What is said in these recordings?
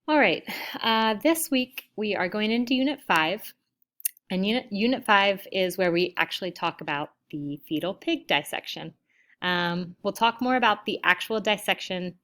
All right, this week we are going into Unit 5, and Unit 5 is where we actually talk about the fetal pig dissection. We'll talk more about the actual dissection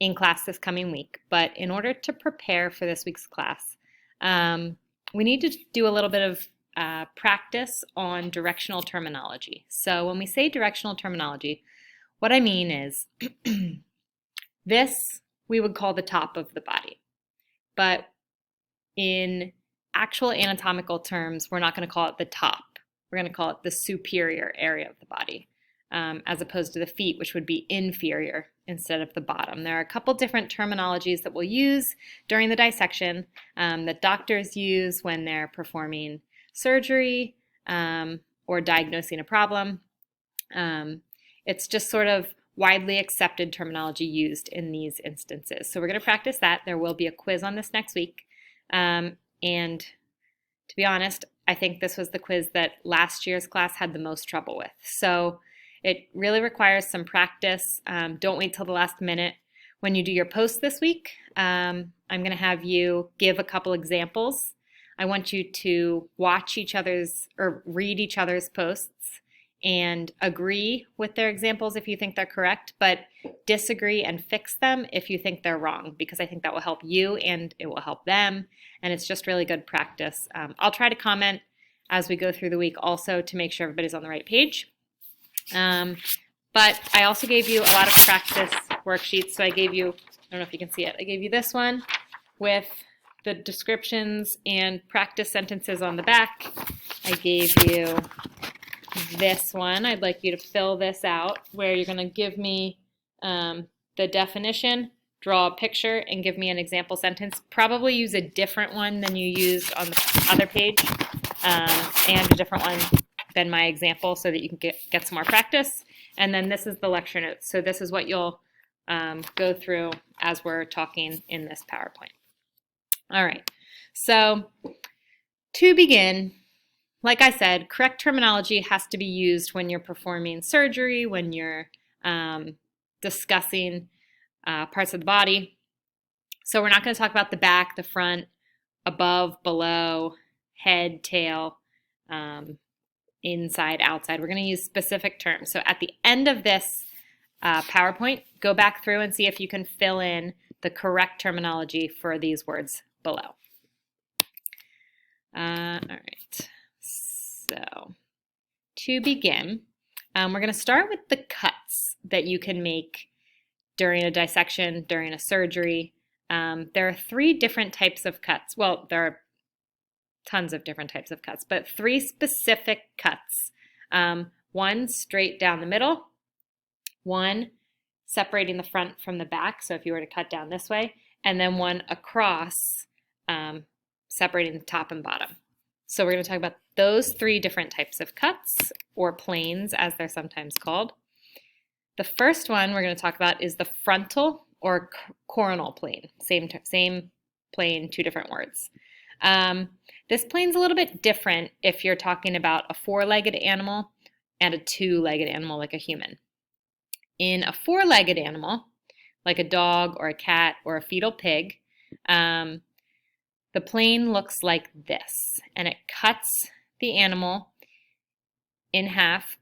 in class this coming week, but in order to prepare for this week's class, we need to do a little bit of practice on directional terminology. So when we say directional terminology, what I mean is this we would call the top of the body. But in actual anatomical terms, we're not going to call it the top. We're going to call it the superior area of the body, as opposed to the feet, which would be inferior instead of the bottom. There are a couple different terminologies that we'll use during the dissection that doctors use when they're performing surgery or diagnosing a problem. It's just sort of widely accepted terminology used in these instances. So we're going to practice that. There will be a quiz on this next week. And to be honest, I think this was the quiz that last year's class had the most trouble with. So it really requires some practice. Don't wait till the last minute. When you do your post this week, I'm going to have you give a couple examples. I want you to watch each other's or read each other's posts and agree with their examples if you think they're correct, but disagree and fix them if you think they're wrong, because I think that will help you and it will help them, and it's just really good practice. I'll try to comment as we go through the week also to make sure everybody's on the right page. But I also gave you a lot of practice worksheets, so I gave you, I don't know if you can see it, I gave you this one with the descriptions and practice sentences on the back. I gave you this one. I'd like you to fill this out where you're going to give me the definition, draw a picture, and give me an example sentence. Probably use a different one than you used on the other page and a different one than my example so that you can get some more practice. And then this is the lecture notes. So this is what you'll go through as we're talking in this PowerPoint. All right. So to begin, like I said, correct terminology has to be used when you're performing surgery, when you're discussing parts of the body. So we're not going to talk about the back, the front, above, below, head, tail, inside, outside. We're going to use specific terms. So at the end of this PowerPoint, go back through and see if you can fill in the correct terminology for these words below. All right. So to begin, we're going to start with the cuts that you can make during a dissection, during a surgery. There are 3 different types of cuts. Well, there are tons of different types of cuts, but 3 specific cuts. One straight down the middle, one separating the front from the back, so if you were to cut down this way, and then one across, separating the top and bottom. So we're going to talk about those 3 different types of cuts, or planes as they're sometimes called. The first one we're going to talk about is the frontal or coronal plane. Same plane, 2 different words. This plane's a little bit different if you're talking about a 4-legged animal and a 2-legged animal like a human. In a 4-legged animal, like a dog or a cat or a fetal pig, the plane looks like this, and it cuts the animal in half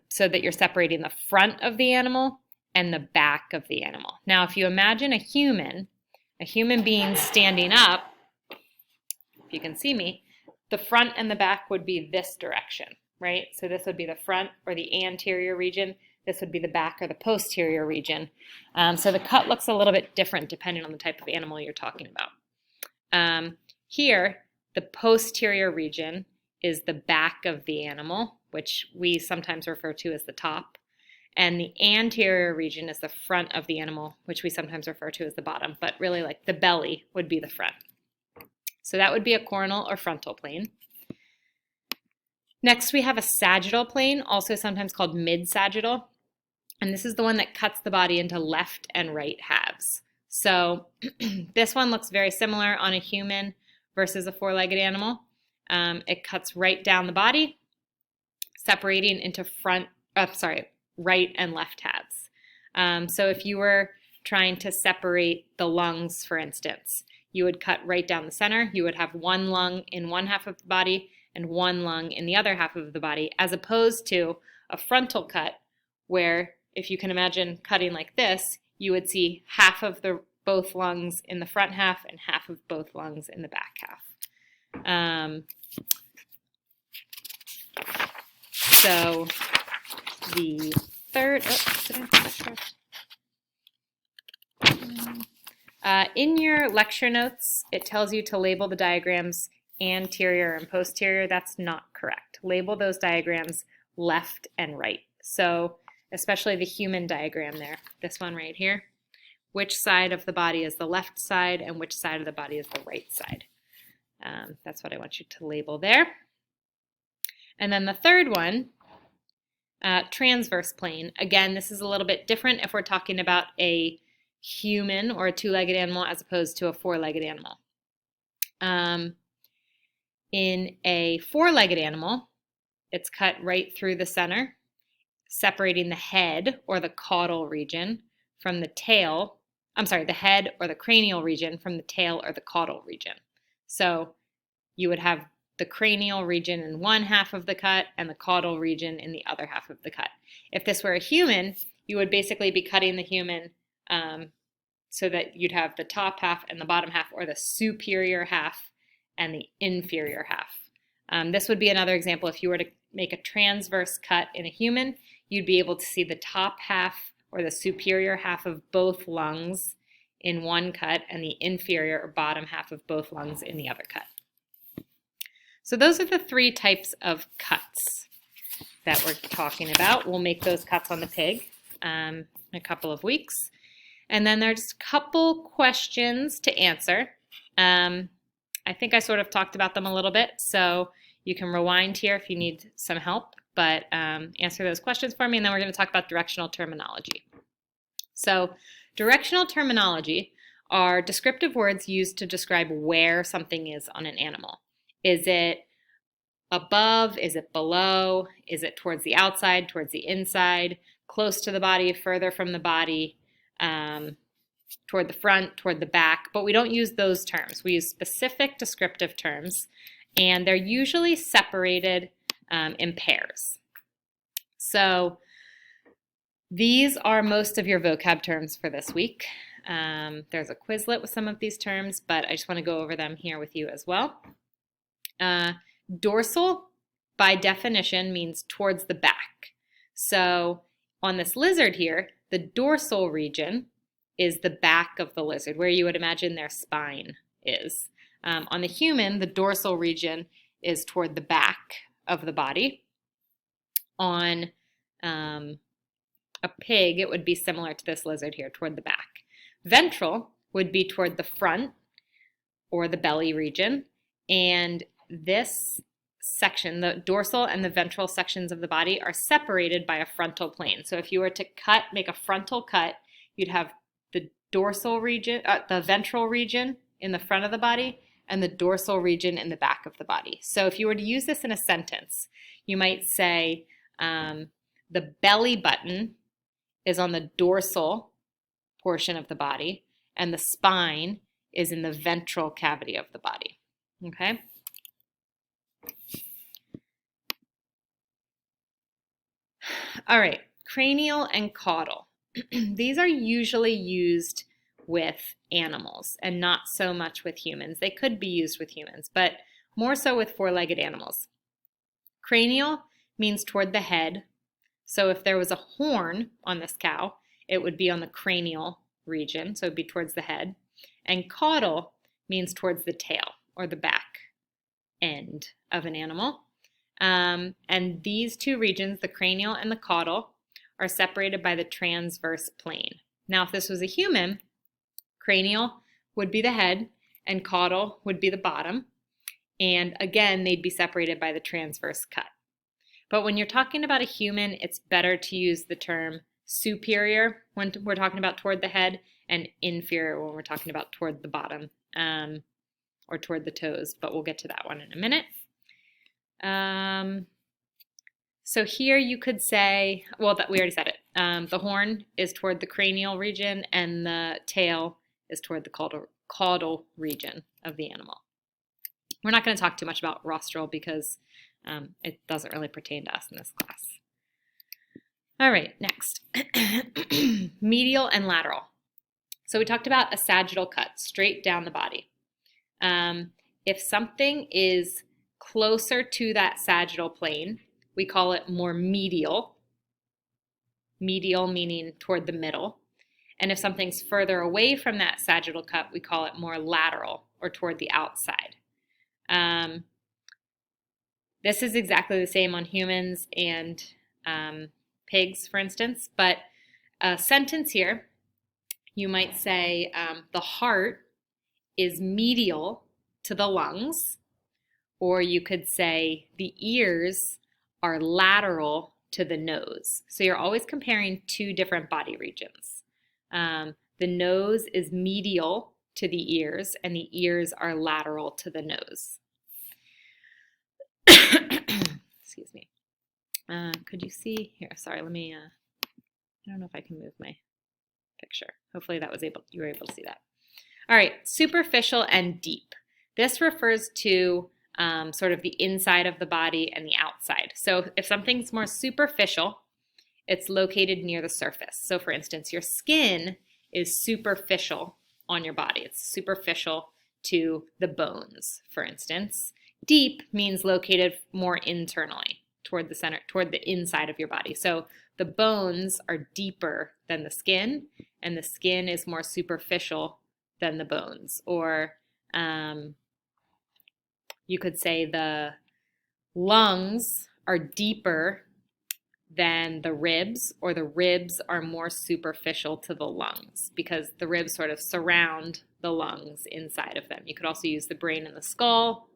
so that you're separating the front of the animal and the back of the animal. Now, if you imagine a human being standing up, if you can see me, the front and the back would be this direction, right? So this would be the front or the anterior region. This would be the back or the posterior region. So the cut looks a little bit different depending on the type of animal you're talking about. Here, the posterior region is the back of the animal, which we sometimes refer to as the top. And the anterior region is the front of the animal, which we sometimes refer to as the bottom, but really like the belly would be the front. So that would be a coronal or frontal plane. Next, we have a sagittal plane, also sometimes called mid-sagittal. And this is the one that cuts the body into left and right halves. So this one looks very similar on a human versus a 4-legged animal. It cuts right down the body, separating into right and left halves. So if you were trying to separate the lungs, for instance. You would cut right down the center. You would have one lung in one half of the body and one lung in the other half of the body, as opposed to a frontal cut where, if you can imagine cutting like this, you would see half of both lungs in the front half and half of both lungs in the back half. So the third, in your lecture notes, it tells you to label the diagrams anterior and posterior. That's not correct. Label those diagrams left and right. So especially the human diagram there, this one right here, which side of the body is the left side and which side of the body is the right side. That's what I want you to label there. And then the third one, transverse plane. Again, this is a little bit different if we're talking about a human or a two-legged animal as opposed to a four-legged animal. In a four-legged animal, it's cut right through the center, separating the head or the caudal region from the tail. The head or the cranial region from the tail or the caudal region. So you would have the cranial region in one half of the cut and the caudal region in the other half of the cut. If this were a human, you would basically be cutting the human so that you'd have the top half and the bottom half, or the superior half and the inferior half. This would be another example. If you were to make a transverse cut in a human, you'd be able to see the top half or the superior half of both lungs in one cut and the inferior or bottom half of both lungs in the other cut. So those are the three types of cuts that we're talking about. We'll make those cuts on the pig in a couple of weeks. And then there's a couple questions to answer. I think I sort of talked about them a little bit, so you can rewind here if you need some help, but answer those questions for me, and then we're going to talk about directional terminology. So directional terminology are descriptive words used to describe where something is on an animal. Is it above? Is it below? Is it towards the outside, towards the inside, close to the body, further from the body, toward the front, toward the back? But we don't use those terms. We use specific descriptive terms, and they're usually separated in pairs. So these are most of your vocab terms for this week. There's a Quizlet with some of these terms, but I just want to go over them here with you as well. Dorsal, by definition, means towards the back. So on this lizard here, the dorsal region is the back of the lizard, where you would imagine their spine is. On the human, the dorsal region is toward the back of the body. On a pig, it would be similar to this lizard here, toward the back. Ventral would be toward the front or the belly region, and this section, the dorsal and the ventral sections of the body, are separated by a frontal plane. So if you were to make a frontal cut, you'd have the dorsal region, the ventral region in the front of the body, and the dorsal region in the back of the body. So if you were to use this in a sentence, you might say the belly button is on the dorsal portion of the body, and the spine is in the ventral cavity of the body. Okay? All right, cranial and caudal. These are usually used with animals and not so much with humans. They could be used with humans, but more so with four-legged animals. Cranial means toward the head. So if there was a horn on this cow, it would be on the cranial region, so it would be towards the head. And caudal means towards the tail or the back end of an animal. And these two regions, the cranial and the caudal, are separated by the transverse plane. Now, if this was a human, cranial would be the head and caudal would be the bottom. And again, they'd be separated by the transverse cut. But when you're talking about a human, it's better to use the term superior when we're talking about toward the head, and inferior when we're talking about toward the bottom or toward the toes. But we'll get to that one in a minute. So here you could say, well, we already said it. The horn is toward the cranial region, and the tail is toward the caudal region of the animal. We're not going to talk too much about rostral because it doesn't really pertain to us in this class. All right, next. Medial and lateral. So we talked about a sagittal cut, straight down the body. If something is closer to that sagittal plane, we call it more medial. Medial meaning toward the middle. And if something's further away from that sagittal cut, we call it more lateral or toward the outside. This is exactly the same on humans and pigs, for instance, but a sentence here, you might say the heart is medial to the lungs, or you could say the ears are lateral to the nose. So you're always comparing two different body regions. The nose is medial to the ears, and the ears are lateral to the nose. Excuse me. Could you see here? Sorry, let me, I don't know if I can move my picture. Hopefully you were able to see that. All right, superficial and deep. This refers to sort of the inside of the body and the outside. So if something's more superficial, it's located near the surface. So for instance, your skin is superficial on your body. It's superficial to the bones, for instance. Deep means located more internally toward the center, toward the inside of your body. So the bones are deeper than the skin, and the skin is more superficial than the bones. Or you could say the lungs are deeper than the ribs, or the ribs are more superficial to the lungs because the ribs sort of surround the lungs inside of them. You could also use the brain and the skull.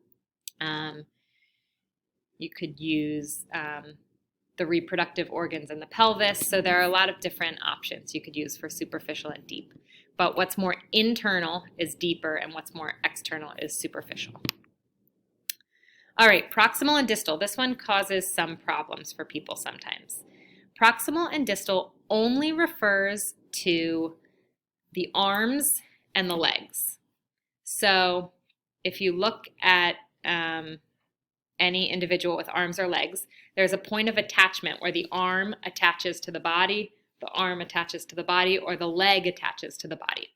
You could use the reproductive organs in the pelvis. So there are a lot of different options you could use for superficial and deep. But what's more internal is deeper, and what's more external is superficial. All right, proximal and distal. This one causes some problems for people sometimes. Proximal and distal only refers to the arms and the legs. So if you look at any individual with arms or legs, there's a point of attachment where the arm attaches to the body, the arm attaches to the body, or the leg attaches to the body.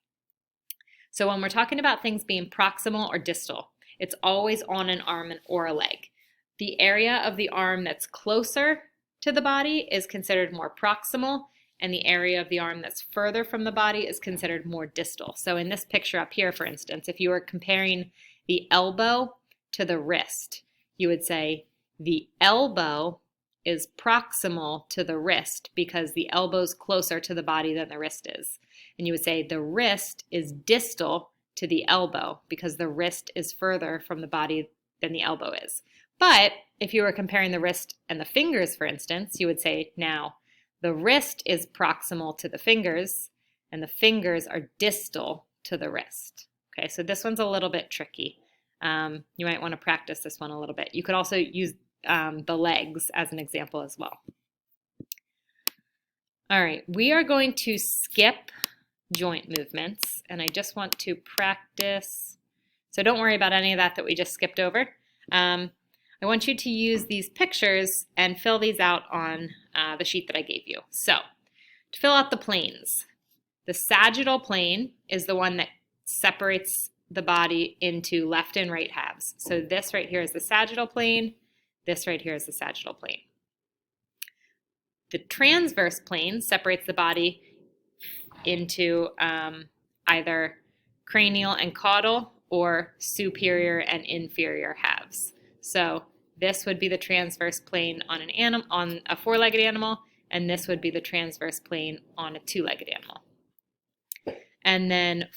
So when we're talking about things being proximal or distal, it's always on an arm or a leg. The area of the arm that's closer to the body is considered more proximal, and the area of the arm that's further from the body is considered more distal. So in this picture up here, for instance, if you were comparing the elbow to the wrist, you would say the elbow is proximal to the wrist because the elbow's closer to the body than the wrist is. And you would say the wrist is distal to the elbow because the wrist is further from the body than the elbow is. But if you were comparing the wrist and the fingers, for instance, you would say now the wrist is proximal to the fingers and the fingers are distal to the wrist. Okay, so this one's a little bit tricky. You might want to practice this one a little bit. You could also use the legs as an example as well. All right, we are going to skip joint movements, and I just want to practice. So don't worry about any of that we just skipped over. I want you to use these pictures and fill these out on the sheet that I gave you. So to fill out the planes, the sagittal plane is the one that separates the body into left and right halves. So this right here is the sagittal plane. This right here is the sagittal plane. The transverse plane separates the body into either cranial and caudal or superior and inferior halves. So this would be the transverse plane on on a four-legged animal, and this would be the transverse plane on a two-legged animal. And then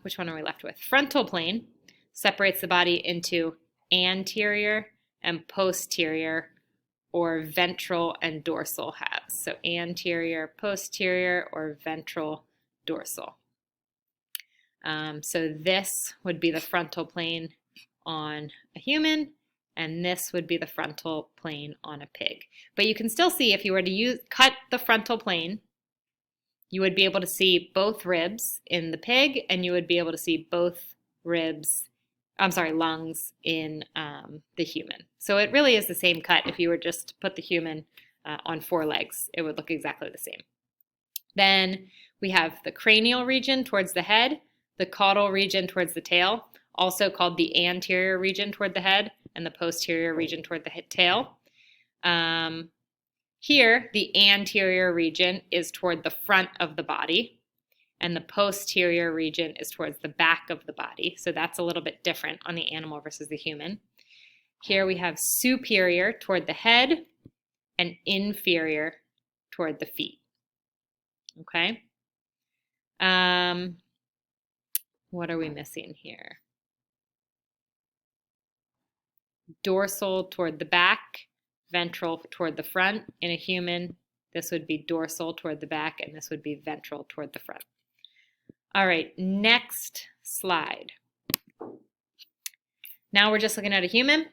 which one are we left with? Frontal plane separates the body into anterior and posterior, or ventral and dorsal halves. So anterior, posterior, or ventral, dorsal. So this would be the frontal plane on a human, and this would be the frontal plane on a pig. But you can still see if you were to cut the frontal plane, you would be able to see both ribs in the pig, and you would be able to see both lungs in the human. So it really is the same cut. If you were just to put the human on 4 legs, it would look exactly the same. Then we have the cranial region towards the head, the caudal region towards the tail, also called the anterior region toward the head, and the posterior region toward the tail. Here, the anterior region is toward the front of the body, and the posterior region is towards the back of the body. So that's a little bit different on the animal versus the human. Here we have superior toward the head and inferior toward the feet. Okay? What are we missing here? Dorsal toward the back, ventral toward the front. In a human, this would be dorsal toward the back, and this would be ventral toward the front. All right, next slide. Now we're just looking at a human.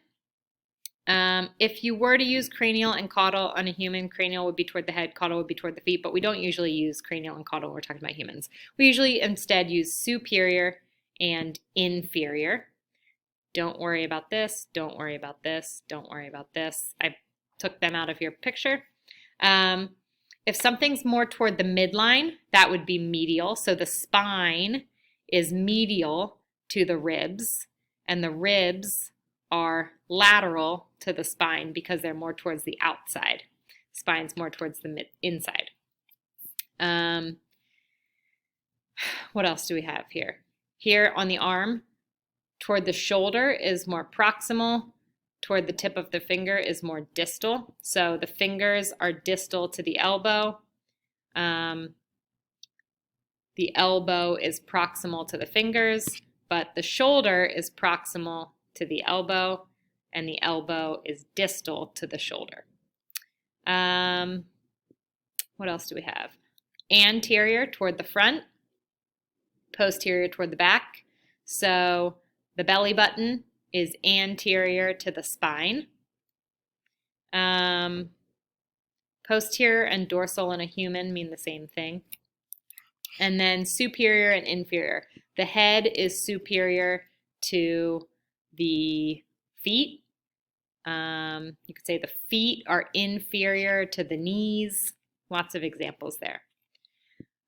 If you were to use cranial and caudal on a human, cranial would be toward the head, caudal would be toward the feet, but we don't usually use cranial and caudal when we're talking about humans. We usually instead use superior and inferior. Don't worry about this, don't worry about this, don't worry about this. I took them out of your picture. If something's more toward the midline, that would be medial. So the spine is medial to the ribs, and the ribs are lateral to the spine because they're more towards the outside. Spine's more towards the inside. What else do we have here? Here on the arm, toward the shoulder is more proximal. Toward the tip of the finger is more distal. So the fingers are distal to the elbow. The elbow is proximal to the fingers, but the shoulder is proximal to the elbow, and the elbow is distal to the shoulder. What else do we have? Anterior toward the front, posterior toward the back. So the belly button is anterior to the spine. Posterior and dorsal in a human mean the same thing. And then superior and inferior. The head is superior to the feet. You could say the feet are inferior to the knees. Lots of examples there.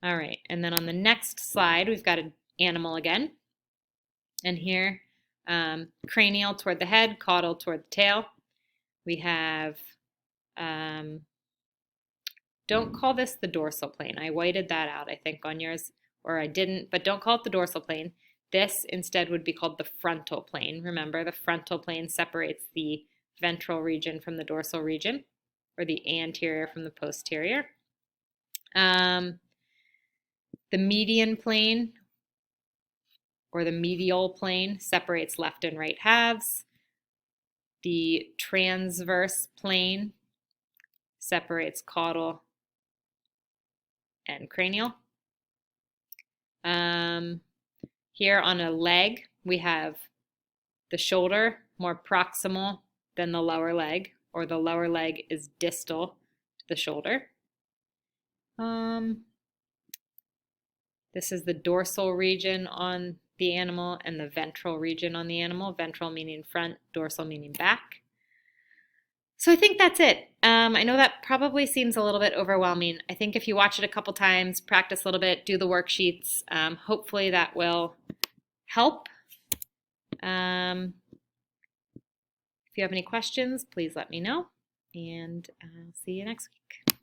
All right, and then on the next slide, we've got an animal again. And here, cranial toward the head, caudal toward the tail. We have, don't call this the dorsal plane. I whited that out, I think, on yours, or I didn't, but don't call it the dorsal plane. This instead would be called the frontal plane. Remember, the frontal plane separates the ventral region from the dorsal region, or the anterior from the posterior. The median plane, or the medial plane, separates left and right halves. The transverse plane separates caudal and cranial. Here on a leg, we have the shoulder more proximal than the lower leg, or the lower leg is distal to the shoulder. This is the dorsal region on the animal and the ventral region on the animal. Ventral meaning front, dorsal meaning back. So I think that's it. I know that probably seems a little bit overwhelming. I think if you watch it a couple times, practice a little bit, do the worksheets, hopefully that will help. If you have any questions, please let me know, and I'll see you next week.